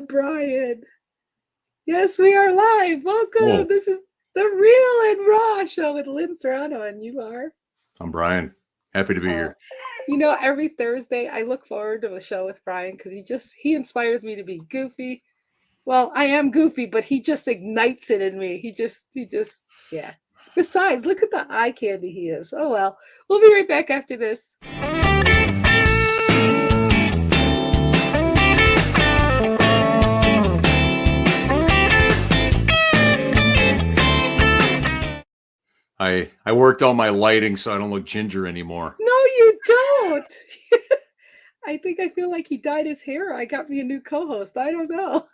Brian. Yes, we are live. Welcome. Whoa, This is the Real and Raw show with Lynn Serrano, and you are. I'm Brian. Happy to be Uh, here. every Thursday I look forward to the show with Brian because he inspires me to be goofy. Well, I am goofy, but he just ignites it in me. He just yeah. Besides, look at the eye candy he is. Oh well. We'll be right back after this. I worked on my lighting so I don't look ginger anymore. No, you don't. I feel like he dyed his hair. I got me a new co-host. I don't know.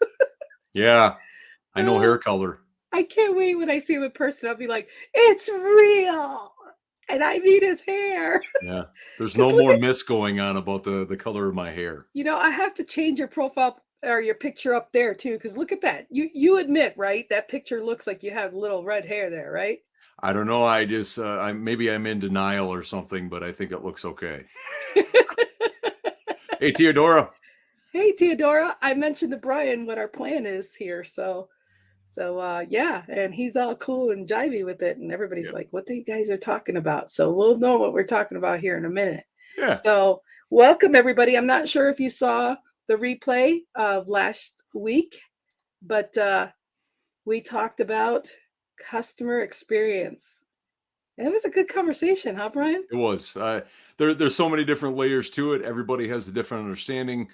Yeah, I know Oh, hair color. I can't wait when I see him in person. I'll be like, it's real. And I mean his hair. Yeah, there's Because no look more at, mist going on about the color of my hair. I have to change your profile or your picture up there too. Because look at that. You admit, right? That picture looks like you have little red hair there, right? I don't know. I just maybe I'm in denial or something, but I think it looks okay. Hey, Theodora. Hey, Theodora. I mentioned to Brian what our plan is here. So yeah, and he's all cool and jivey with it, and everybody's Yeah, like, "What you guys are talking about?" So we'll know what we're talking about here in a minute. yeah. So welcome everybody. I'm not sure if you saw the replay of last week, but we talked about customer experience, and it was a good conversation, huh, Brian? It was. There's so many different layers to it. Everybody has a different understanding.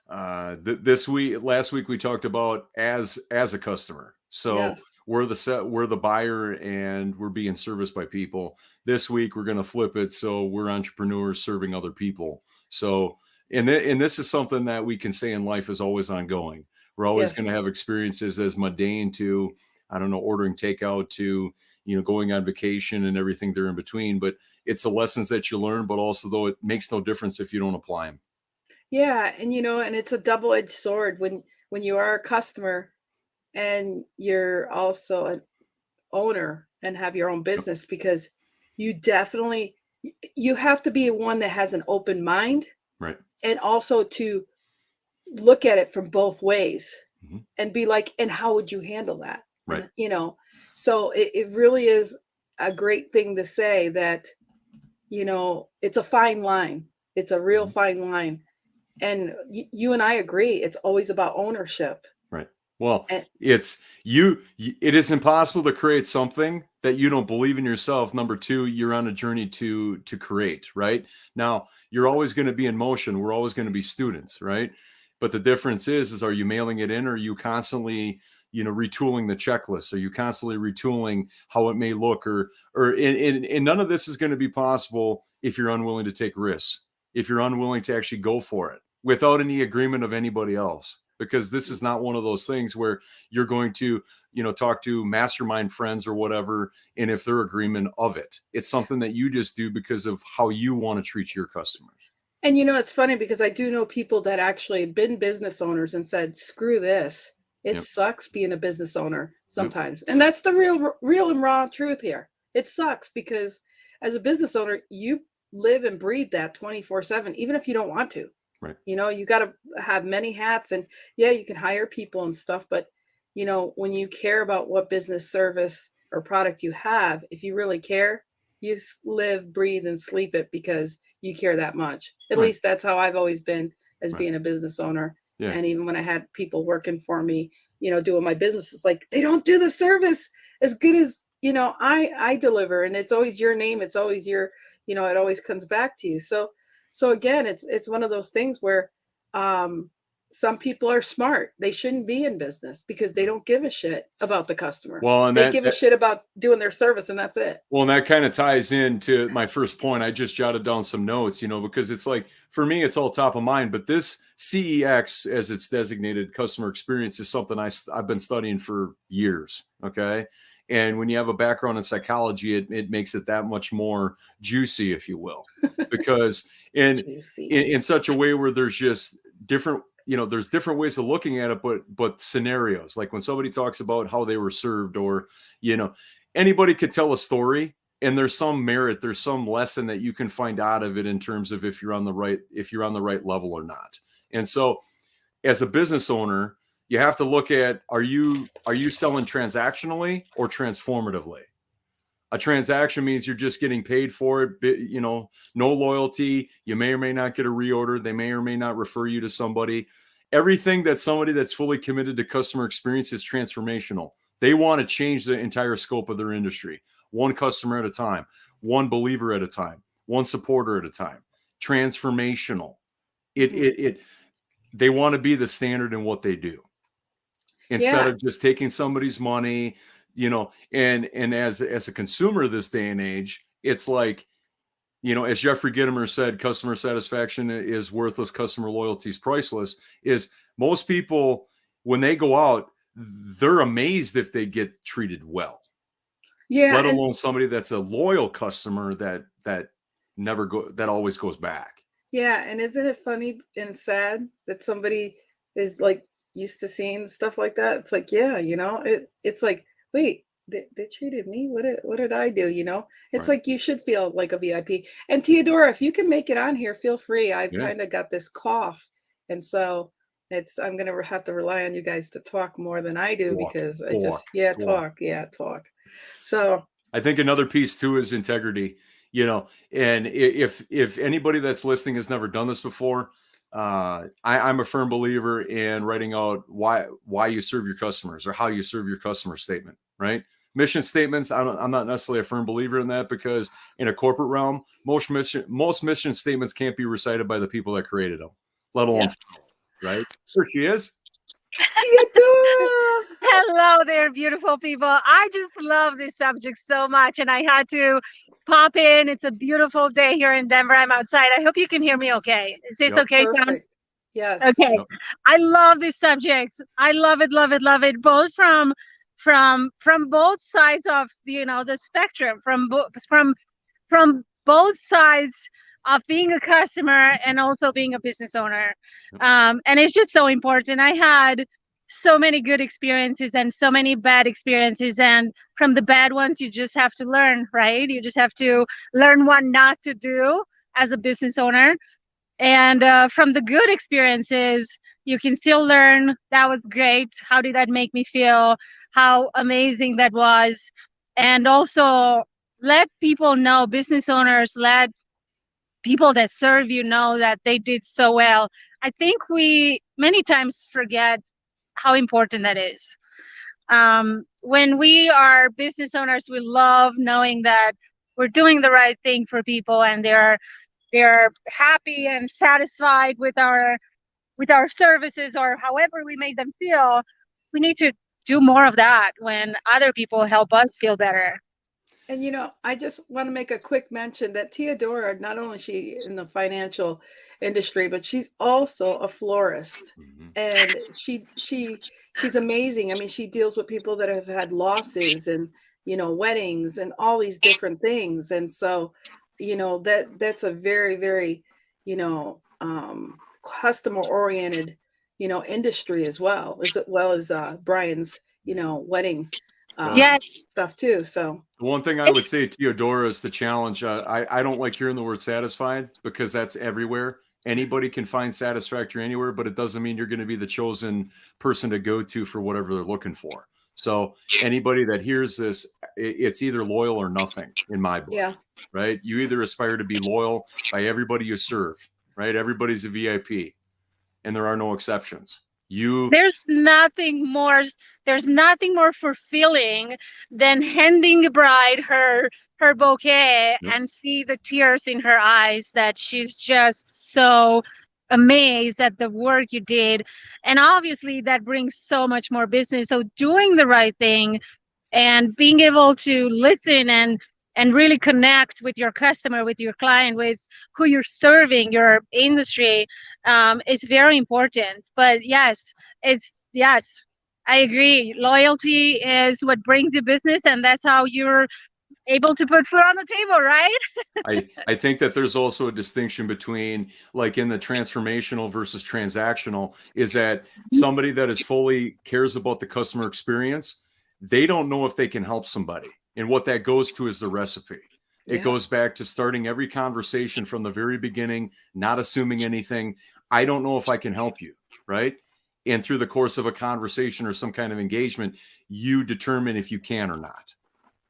Last week, we talked about as a customer. So Yes. we're the buyer, and we're being serviced by people. This week, we're going to flip it. So we're entrepreneurs serving other people. So and this is something that we can say in life is always ongoing. We're always Yes. going to have experiences as mundane to, I don't know, ordering takeout to, going on vacation and everything there in between. But it's the lessons that you learn, but also though it makes no difference if you don't apply them. Yeah, and and it's a double-edged sword when you are a customer and you're also an owner and have your own Yep. business because you definitely you have to be one that has an open mind Right. and also to look at it from both ways Hmm. and be like, and how would you handle that? Right. And so it really is a great thing to say that it's a fine line. It's a real Hmm. fine line. And you and I agree, it's always about ownership. Right. Well, And it is impossible to create something that you don't believe in yourself. Number two, you're on a journey to create, right? Now, you're always going to be in motion. We're always going to be students, right? But the difference is are you mailing it in, or are you constantly, retooling the checklist? Are you constantly retooling how it may look, and none of this is going to be possible if you're unwilling to take risks, if you're unwilling to actually go for it without any agreement of anybody else, because this is not one of those things where you're going to, talk to mastermind friends or whatever, and if they're agreement of it, it's something that you just do because of how you want to treat your customers. it's funny because I do know people that actually have been business owners and said, "Screw this. It Yep. sucks being a business owner Yep. sometimes." And that's the real and raw truth here. It sucks because as a business owner, you live and breathe that 24/7 even if you don't want to. Right. You got to have many hats, and yeah, you can hire people and stuff, but when you care about what business service or product you have, if you really care, you live, breathe, and sleep it because you care that much. At Right. least that's how I've always been as Right. being a business owner. Yeah. And even when I had people working for me, doing my business, it's like they don't do the service as good as I deliver, and it's always your name. It's always your, it always comes back to you. So again, it's one of those things where um, some people are smart. They shouldn't be in business because they don't give a shit about the customer. Well, and They that, give a that shit about doing their service, and that's it. Well, and that kind of ties into my first point. I just jotted down some notes, because it's like, for me, it's all top of mind. But this CEX, as it's designated, customer experience, is something I've been studying for years. Okay. And when you have a background in psychology, it makes it that much more juicy, if you will, because Juicy. in such a way where there's just different, there's different ways of looking at it, but scenarios, like when somebody talks about how they were served, or, you know, anybody could tell a story, and there's some merit, there's some lesson that you can find out of it in terms of if you're on the right level or not. And so as a business owner, You have to look at, are you selling transactionally or transformatively? A transaction means you're just getting paid for it, you know, no loyalty. You may or may not get a reorder. They may or may not refer you to somebody. Everything that somebody that's fully committed to customer experience is transformational. They want to change the entire scope of their industry, one customer at a time, one believer at a time, one supporter at a time. Transformational. They want to be the standard in what they do, instead Yeah. of just taking somebody's money, you know. And as a consumer this day and age, it's like, you know, as Jeffrey Gitomer said, customer satisfaction is worthless, customer loyalty is priceless. Is most people, when they go out, they're amazed if they get treated well, Yeah. let And alone somebody that's a loyal customer that always goes back. yeah. And isn't it funny and sad that somebody is like used to seeing stuff like that? It's like, yeah, it's like, wait, they treated me. What did I do? It's Right. like you should feel like a VIP. And Theodora, if you can make it on here, feel free. I've Yeah. kind of got this cough. And so I'm gonna have to rely on you guys to talk more than I do, because I just talk. Yeah, talk. So I think another piece too is integrity, you know. And if anybody that's listening has never done this before, I'm a firm believer in writing out why you serve your customers, or how you serve your customer statement, right? Mission statements, I'm not necessarily a firm believer in that, because in a corporate realm, most mission statements can't be recited by the people that created them, let alone yeah. right? There she is. Theodora! Hello there, beautiful people. I just love this subject so much, and I had to pop in. It's a beautiful day here in Denver. I'm outside. I hope you can hear me okay. Is this Yep. okay, Sound? Perfect. Yes. Okay. Yep. I love this subject. I love it, love it, love it. Both from both sides of the spectrum, from both sides of being a customer and also being a business owner. And it's just so important. I had so many good experiences and so many bad experiences. And from the bad ones, you just have to learn, right? You just have to learn what not to do as a business owner. And from the good experiences, you can still learn, that was great. How did that make me feel? How amazing that was. And also let people know, business owners, let people that serve you know that they did so well. I think we many times forget how important that is. When we are business owners, we love knowing that we're doing the right thing for people, and they're happy and satisfied with our services, or however we make them feel. We need to do more of that when other people help us feel better. And I just want to make a quick mention that Theodora, not only is she in the financial industry, but she's also a florist. Mhm. And she's amazing. I mean, she deals with people that have had losses and, weddings and all these different things. And so, that's a very, very, customer oriented, industry as well as Brian's, wedding Well, Yes. stuff too. So the one thing I would say to Theodora is the challenge. I don't like hearing the word satisfied, because that's everywhere. Anybody can find satisfactory anywhere, but it doesn't mean you're going to be the chosen person to go to for whatever they're looking for. So anybody that hears this, it's either loyal or nothing in my book, yeah. right? You either aspire to be loyal by everybody you serve, right? Everybody's a VIP, and there are no exceptions. There's nothing more fulfilling than handing a bride her bouquet Yep. and see the tears in her eyes, that she's just so amazed at the work you did. And obviously that brings so much more business. So doing the right thing and being able to listen and really connect with your customer, with your client, with who you're serving, your industry, is very important. But yes, I agree. Loyalty is what brings you business, and that's how you're able to put food on the table, right? I think that there's also a distinction between, like, in the transformational versus transactional, is that somebody that is fully cares about the customer experience, they don't know if they can help somebody. And what that goes to is the recipe. It Yeah. goes back to starting every conversation from the very beginning, not assuming anything. I don't know if I can help you, right? and through the course of a conversation or some kind of engagement, you determine if you can or not.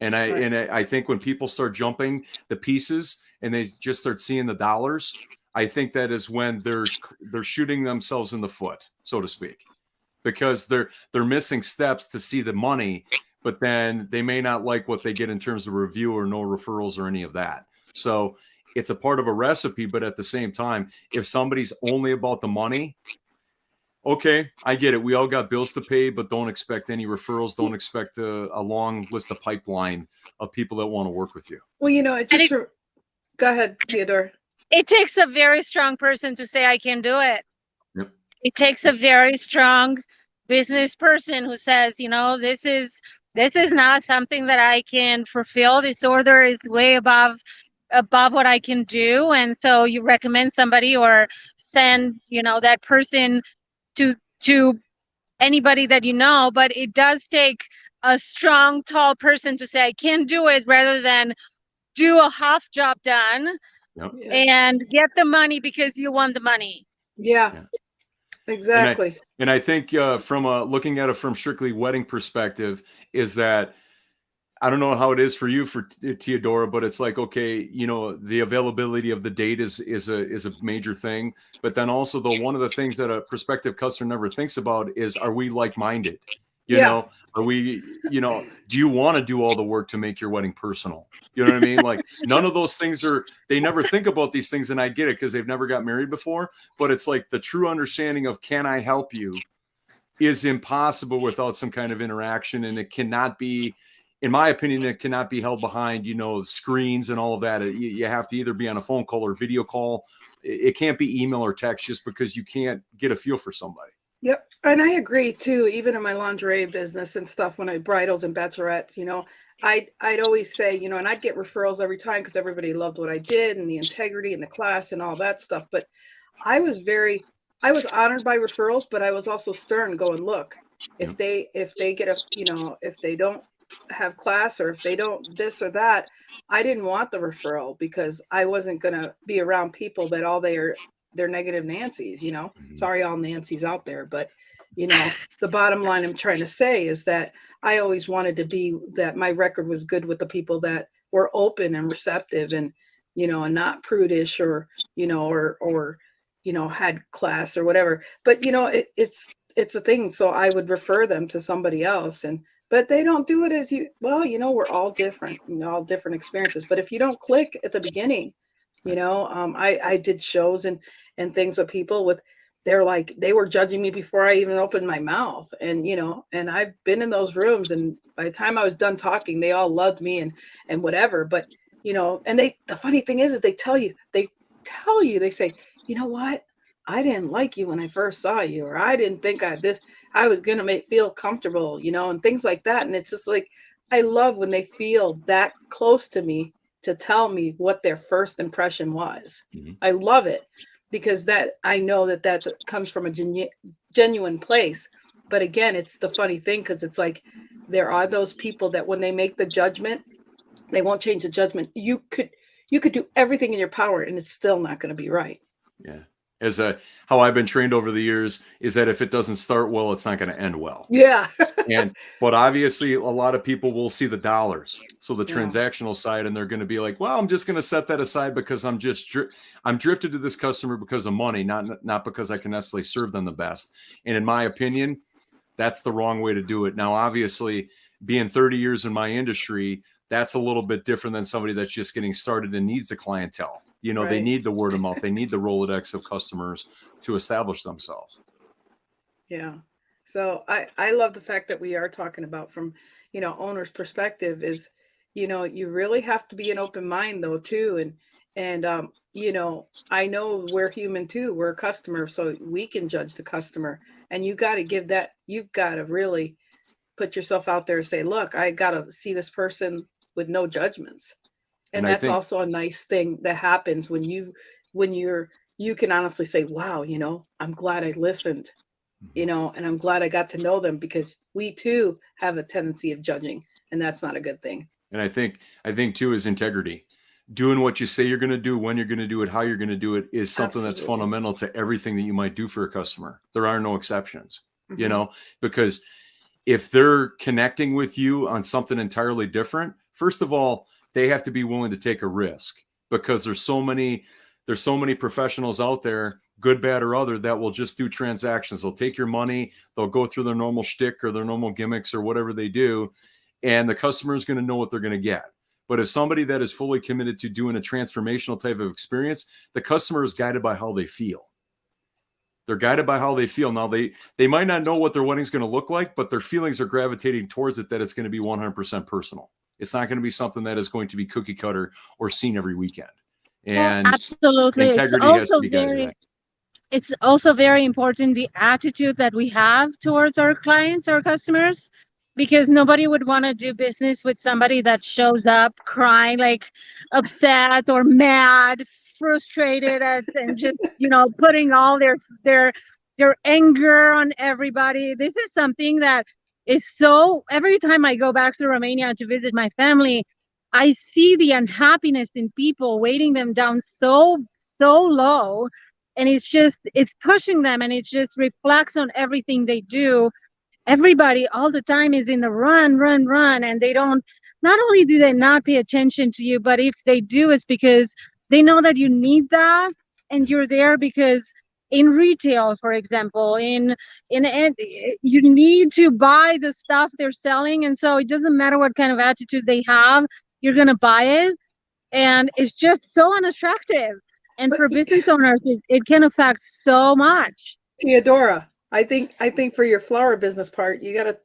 And I think when people start jumping the pieces and they just start seeing the dollars, I think that is when they're shooting themselves in the foot, so to speak, because they're missing steps to see the money, but then they may not like what they get in terms of review or no referrals or any of that. So it's a part of a recipe, but at the same time, if somebody's only about the money, okay, I get it. We all got bills to pay, but don't expect any referrals. Don't expect a long list of pipeline of people that want to work with you. Well, go ahead, Theodore. It takes a very strong person to say, I can do it. Yep. It takes a very strong business person who says, this is not something that I can fulfill. This order is way above what I can do. And so you recommend somebody or send, that person to anybody that but it does take a strong, tall person to say, I can do it, rather than do a half job done. Yep. And get the money because you want the money. Yeah. Exactly. And I think from looking at it from strictly wedding perspective is that, I don't know how it is for you, for Theodora, but it's like, okay, the availability of the date is a major thing. But then also, though, one of the things that a prospective customer never thinks about is, are we like-minded? Are we, do you want to do all the work to make your wedding personal? You know what I mean? Like, none of those things they never think about these things. And I get it because they've never got married before. But it's like the true understanding of, can I help you, is impossible without some kind of interaction. And it cannot be, in my opinion, it cannot be held behind, screens and all of that. You have to either be on a phone call or video call. It can't be email or text, just because you can't get a feel for somebody. Yep. And I agree too, even in my lingerie business and stuff, when I bridals and bachelorettes, I'd always say, and I'd get referrals every time because everybody loved what I did and the integrity and the class and all that stuff. But I was honored by referrals, but I was also stern, going, look, if they get if they don't have class, or if they don't this or that, I didn't want the referral, because I wasn't going to be around people that all they're negative Nancy's, Sorry, all Nancy's out there, but the bottom line I'm trying to say is that I always wanted to be that my record was good with the people that were open and receptive, and and not prudish, or had class or whatever. But it's a thing. So I would refer them to somebody else, but they don't do it we're all different, all different experiences. But if you don't click at the beginning, I did shows and things with people they were judging me before I even opened my mouth. And, and I've been in those rooms, and by the time I was done talking, they all loved me and whatever. But, and the funny thing is they tell you, they say, you know what? I didn't like you when I first saw you, or I didn't think I was going to feel comfortable, and things like that. And it's just like, I love when they feel that close to me to tell me what their first impression was. Mm-hmm. I love it, because that I know that comes from a genuine place. But again, it's the funny thing, because it's like, there are those people that when they make the judgment, they won't change the judgment. You could do everything in your power, and it's still not going to be right. Yeah. How I've been trained over the years is that if it doesn't start well, it's not going to end well. Yeah. But obviously a lot of people will see the dollars. So the transactional side, and they're going to be like, well, I'm just going to set that aside because I'm drifted to this customer because of money, not because I can necessarily serve them the best. And in my opinion, that's the wrong way to do it. Now, obviously, being 30 years in my industry, that's a little bit different than somebody that's just getting started and needs the clientele. Right. They need the word of mouth. They need the Rolodex of customers to establish themselves. Yeah. So I love the fact that we are talking about from, owner's perspective is, you really have to be an open mind though, too. And I know we're human too. We're a customer, so we can judge the customer, and you've got to really put yourself out there and say, look, I got to see this person with no judgments. And that's also a nice thing that happens when you can honestly say, wow, I'm glad I listened, and I'm glad I got to know them, because we too have a tendency of judging, and that's not a good thing. And I think too is integrity. doing what you say you're going to do, when you're going to do it, how you're going to do it is something that's Absolutely. fundamental to everything that you might do for a customer. There are no exceptions, you Mhm. know, because if they're connecting with you on something entirely different, first of all, they have to be willing to take a risk, because there's so many professionals out there, good, bad, or other, that will just do transactions. They'll take your money, they'll go through their normal shtick or their normal gimmicks or whatever they do, and the customer is going to know what they're going to get. But if somebody that is fully committed to doing a transformational type of experience, the customer is guided by how they feel. They're guided by how they feel. Now, they might not know what their wedding's going to look like, but their feelings are gravitating towards it, that it's going to be 100% personal. It's not going to be something that is going to be cookie cutter or seen every weekend. And Absolutely. integrity has to be guided by. It's also very important, the attitude that we have towards our clients, our customers, because nobody would want to do business with somebody that shows up crying, like upset or mad, frustrated and just, putting all their anger on everybody. This is something that is so, every time I go back to Romania to visit my family, I see the unhappiness in people, weighting them down so low, and it's pushing them, and it just reflects on everything they do. Everybody all the time is in the run, and they don't, not only do they not pay attention to you, but if they do, it's because they know that you need that, and you're there because in retail, for example, in you need to buy the stuff they're selling, and so it doesn't matter what kind of attitude they have, you're going to buy it, and it's just so unattractive. And But for business owners, it can affect so much. Theodora, I think for your flower business part, you gotta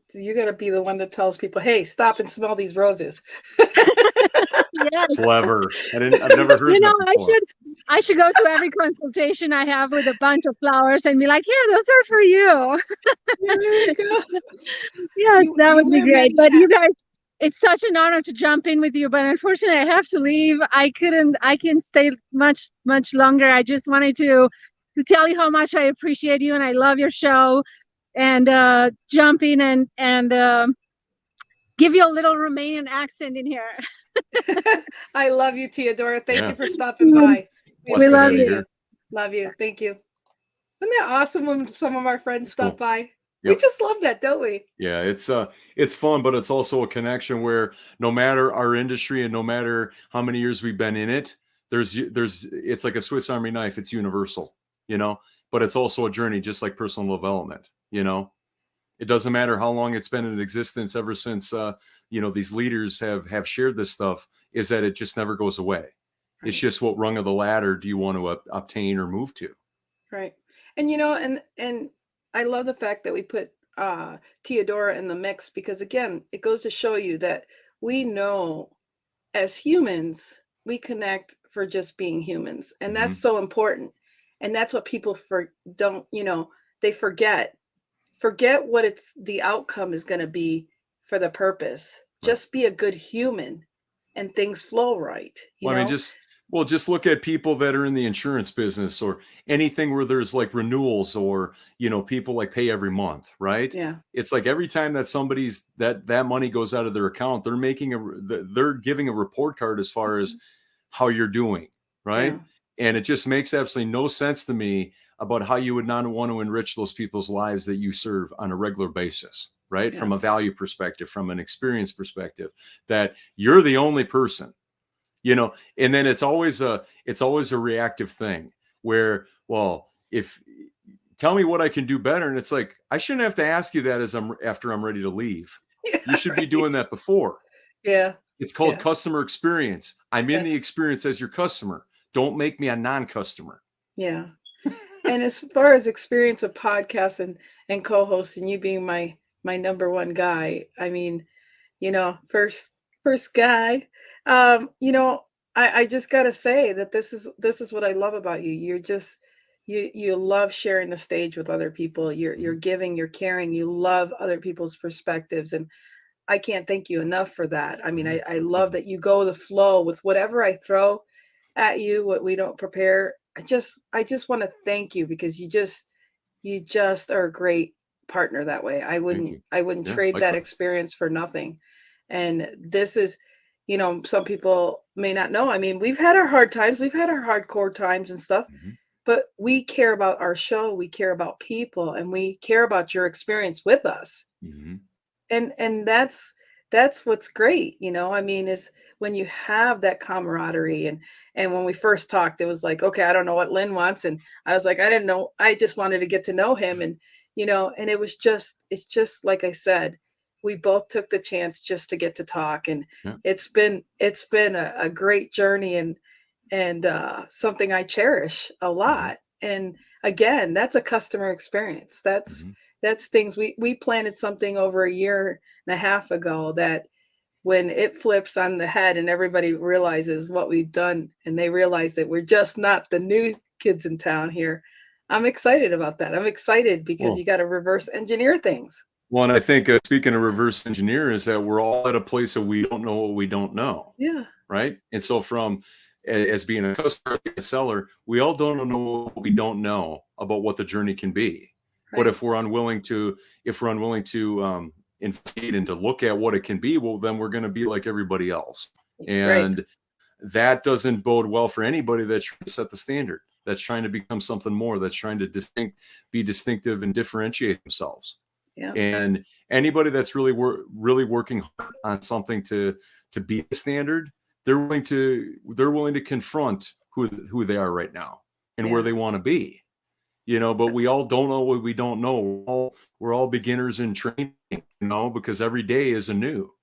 be the one that tells people, hey, stop and smell these roses. Yes. Clever. I've never heard that before. I should go to every consultation I have with a bunch of flowers and be like, here, those are for you. Yeah, there you go. Yes, that would be wear great. many But you hats. guys, it's such an honor to jump in with you, but unfortunately I have to leave. I can stay much longer. I just wanted to tell you how much I appreciate you and I love your show, and jump in and give you a little Romanian accent in here. I love you, Theodora. Thank Yeah. you for stopping by. We Blessed to have appreciate you you. here. Love you. Thank you. Isn't that awesome when some of our friends It's stop cool. by? We Yep. just love that, don't we? Yeah, it's fun, but it's also a connection where no matter our industry and no matter how many years we've been in it, there's it's like a Swiss Army knife. It's universal, but it's also a journey, just like personal development. It doesn't matter how long it's been in existence, ever since these leaders have shared this stuff, is that it just never goes away. It's just, what rung of the ladder do you want to obtain or move to? Right. And and I love the fact that we put Theodora in the mix, because again, it goes to show you that we know, as humans, we connect for just being humans. And that's so important. And that's what people don't, they forget what the outcome is going to be for the purpose. Right. Just be a good human and things flow right. Well, I mean, just look at people that are in the insurance business or anything where there's like renewals or, people like pay every month, right? Yeah. It's like every time that somebody's that money goes out of their account, they're giving a report card as far as how you're doing, right? Yeah. And it just makes absolutely no sense to me about how you would not want to enrich those people's lives that you serve on a regular basis, right? Yeah. From a value perspective, from an experience perspective, that you're the only person, and then it's always a reactive thing where, well, if tell me what I can do better. And it's like, I shouldn't have to ask you that after I'm ready to leave. You should be doing that before. Yeah. It's called customer experience. I'm in the experience as your customer. Don't make me a non-customer. Yeah. And as far as experience with podcasts and co-hosts, and you being my number one guy, I mean, first guy, I just gotta say that this is what I love about you. You're just, you love sharing the stage with other people. You're giving, you're caring, you love other people's perspectives. And I can't thank you enough for that. I mean, I love that you go the flow with whatever I throw at you, what we don't prepare. I just want to thank you, because you just are a great partner that way. I wouldn't trade that experience for nothing. And this is, you know, some people may not know. I mean, we've had our hard times, we've had our hardcore times and stuff, Mhm. but we care about our show, we care about people, and we care about your experience with us. Mhm. And that's what's great, you know. I mean, is when you have that camaraderie. And when we first talked, it was like, okay, I don't know what Lynn wants, and I was like, I didn't know, I just wanted to get to know him. And you know, and it's just like I said, we both took the chance just to get to talk. And Yeah. it's been a great journey. And something I cherish a Mhm. lot. And again, that's a customer experience. Mhm. That's things we planted something over a year and a half ago, that when it flips on the head and everybody realizes what we've done, and they realize that we're just not the new kids in town here. I'm excited about that. I'm excited because Well, you got to reverse engineer things. well, and I think, speaking of reverse engineer, is that we're all at a place that we don't know what we don't know, Yeah. right? And so, as being a customer, being a seller, we all don't know what we don't know about what the journey can be. But Right. if we're unwilling to investigate and to look at what it can be, well, then we're going to be like everybody else, Right. and that doesn't bode well for anybody that's trying to set the standard, that's trying to become something more, that's trying to be distinctive and differentiate themselves. Yeah. And anybody that's really working hard on something to be the standard, they're willing to confront who they are right now and where Yeah. they want to be. You know, but we all don't know what we don't know. We're all beginners in training, because every day is anew.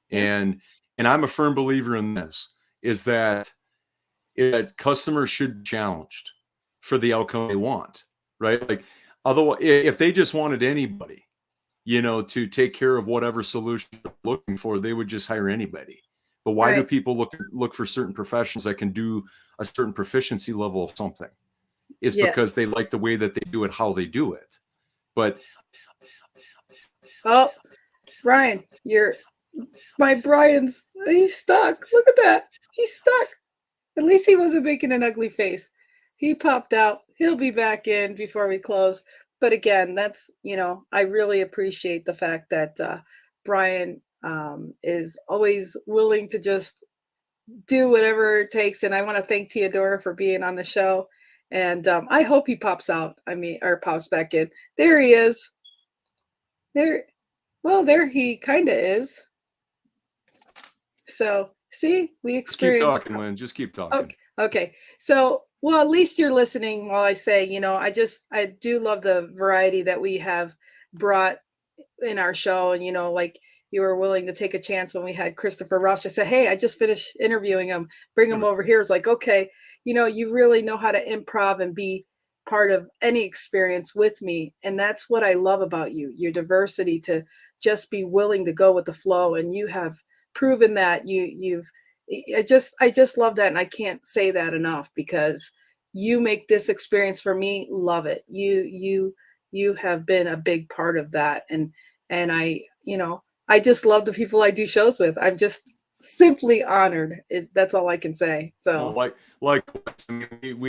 Yeah. And I'm a firm believer in this, is that customers should be challenged for the outcome they want, right? Like, otherwise, if they just wanted anybody, to take care of whatever solution they're looking for, they would just hire anybody. But why do Right. people look for certain professions that can do a certain proficiency level of something? It's Yeah. because they like the way that they do it, how they do it. But Oh, Brian, he's stuck. Look at that. He's stuck. At least he wasn't making an ugly face. He popped out. He'll be back in before we close. But again, that's, I really appreciate the fact that Brian is always willing to just do whatever it takes. And I want to thank Theodora for being on the show. And I hope he pops out. I mean, or pops back in. There he is. There. Well, there he kind of is. So, see, we just keep experienced. talking, Lynn. Just keep talking. Okay. Okay. So, well, at least you're listening while I say, I do love the variety that we have brought in our show. And, like you were willing to take a chance when we had Christopher Rush. I said, hey, I just finished interviewing him. Bring him Sure. over here. It's like, okay, you really know how to improv and be part of any experience with me. And that's what I love about you, your diversity, to just be willing to go with the flow. And you have proven that you've I just love that. And I can't say that enough, because you make this experience for me. Love it. You have been a big part of that. And I just love the people I do shows with. I'm just simply honored. That's all I can say. Well, So I mean,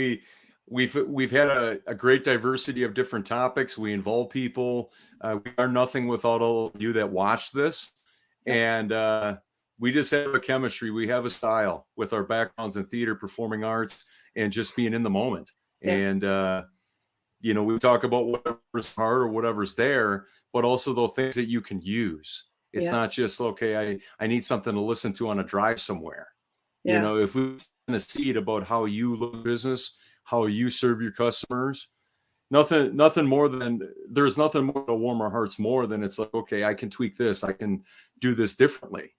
we've had a great diversity of different topics. We involve people. We are nothing without all of you that watch this, yep. and we just have a chemistry. We have a style with our backgrounds in theater, performing arts, and just being in the moment. Yeah. And we talk about whatever's hard or whatever's there, but also the things that you can use. It's Yeah. not just, okay, I need something to listen to on a drive somewhere. Yeah. If we plant a seed about how you look at business, how you serve your customers, nothing more than, there's nothing more to warm our hearts more than, it's like, okay, I can tweak this, I can do this differently.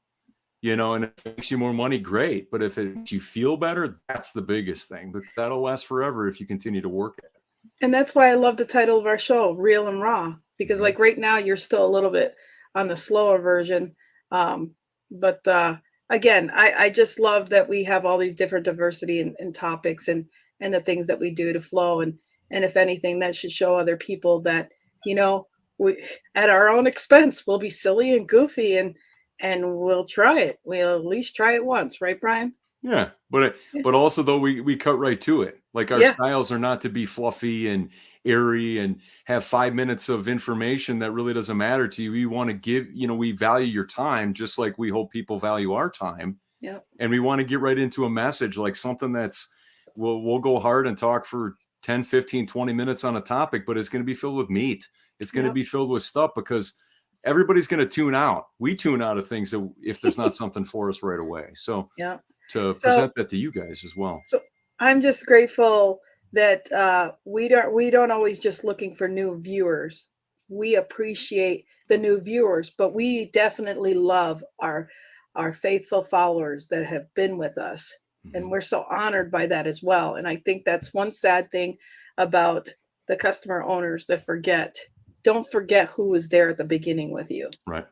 And if it makes you more money, great. But if it makes you feel better, that's the biggest thing. But that'll last forever if you continue to work at it. And that's why I love the title of our show, Real and Raw, because Mhm. like right now you're still a little bit on the slower version. But again, I just love that we have all these different diversity and topics and the things that we do to flow. And if anything, that should show other people that, we, at our own expense, we'll be silly and goofy, and we'll try it. We'll at least try it once. Right, Brian? Yeah, but also though we cut right to it. Like our Yeah. styles are not to be fluffy and airy and have 5 minutes of information that really doesn't matter to you. We want to give, we value your time just like we hope people value our time. Yeah. And we want to get right into a message, like something that's we'll go hard and talk for 10, 15, 20 minutes on a topic, but it's going to be filled with meat. It's going to Yeah. be filled with stuff because everybody's going to tune out. We tune out of things that if there's not something for us right away. So Yeah. to So present that to you guys as well. So I'm just grateful that we don't always just looking for new viewers. We appreciate the new viewers, but we definitely love our faithful followers that have been with us. And Mhm. we're so honored by that as well. And I think that's one sad thing about the customer owners that don't forget who was there at the beginning with you. Right.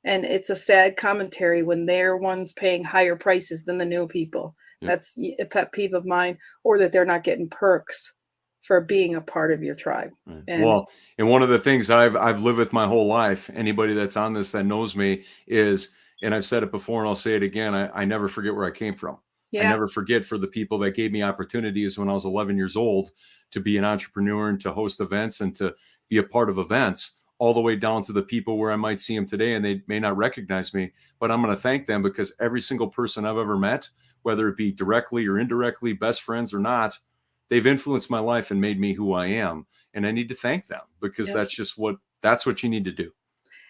And it's a sad commentary when they're ones paying higher prices than the new people. Yep. That's a pet peeve of mine, or that they're not getting perks for being a part of your tribe. Right. And Well, and one of the things I've lived with my whole life, anybody that's on this that knows me is, and I've said it before and I'll say it again, I never forget where I came from. I yeah, never forget for the people that gave me opportunities when I was 11 years old to be an entrepreneur and to host events and to be a part of events, all the way down to the people where I might see them today and they may not recognize me, but I'm going to thank them because every single person I've ever met, whether it be directly or indirectly, best friends or not, they've influenced my life and made me who I am. And I need to thank them because yeah. that's what you need to do.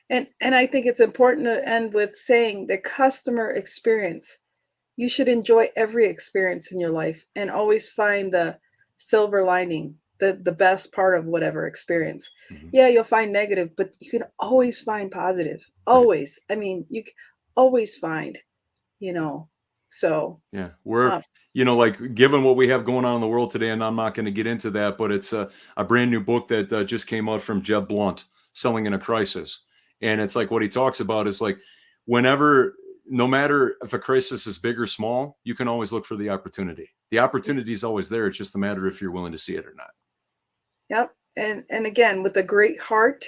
And I think it's important to end with saying the customer experience. You should enjoy every experience in your life and always find the silver lining, the best part of whatever experience. Mhm. Yeah, you'll find negative, but you can always find positive. Right. Always. I mean, you can always find, you know. So, Yeah. We're, um, like given what we have going on in the world today, and I'm not going to get into that, but it's a brand new book that just came out from Jeb Blunt, Selling in a Crisis. And it's like what he talks about is like whenever, no matter if a crisis is big or small, you can always look for the opportunity. The opportunity is always there. It's just a matter if you're willing to see it or not. yep. And again, with a great heart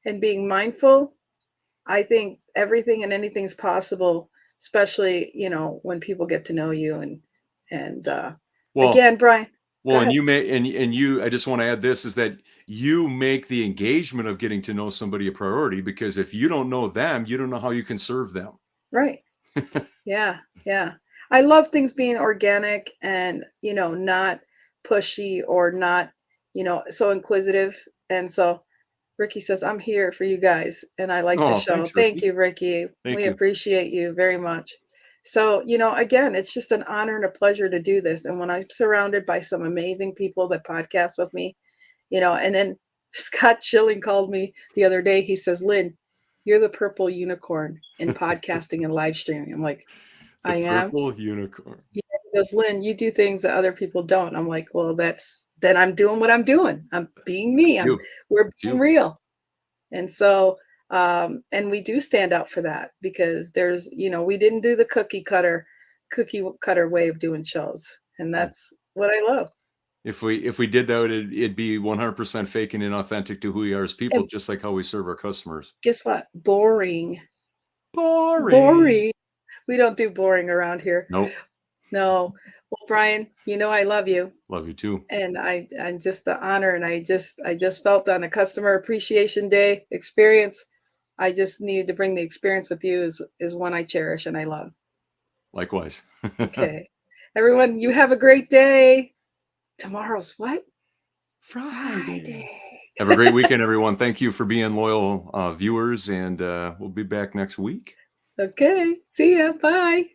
and being mindful, I think everything and anything is possible, especially, when people get to know you and Well, again, Brian, go and ahead. you may, and you, I just want to add this is that you make the engagement of getting to know somebody a priority because if you don't know them, you don't know how you can serve them. Right. Yeah. Yeah. I love things being organic and, not pushy or not, so inquisitive. And so Ricky says, I'm here for you guys. And I like the Oh, show. thanks, Thank Ricky. you, Ricky. Thank We you. appreciate you very much. So, again, it's just an honor and a pleasure to do this. And when I'm surrounded by some amazing people that podcast with me, and then Scott Schilling called me the other day. He says, Lynn, you're the purple unicorn in podcasting and live streaming. I'm like, The I am. purple unicorn. Yeah, he goes, Lynn, you do things that other people don't. I'm like, well, then I'm doing what I'm doing. I'm being me. You. We're It's being you. real. And so, and we do stand out for that because we didn't do the cookie cutter way of doing shows. And Yeah. that's what I love. If we did that, it'd be 100% fake and inauthentic to who we are as people, And just like how we serve our customers. guess what? Boring. Boring. Boring. We don't do boring around here. Nope. No. Well, Brian, I love you. Love you too. And I'm just the honor. And I just felt on a customer appreciation day experience. I just needed to bring the experience with you is one I cherish and I love. Likewise. Okay. Everyone, you have a great day. Tomorrow's what? Friday. Friday. Have a great weekend, everyone. Thank you for being loyal viewers, and we'll be back next week. Okay. See ya. Bye.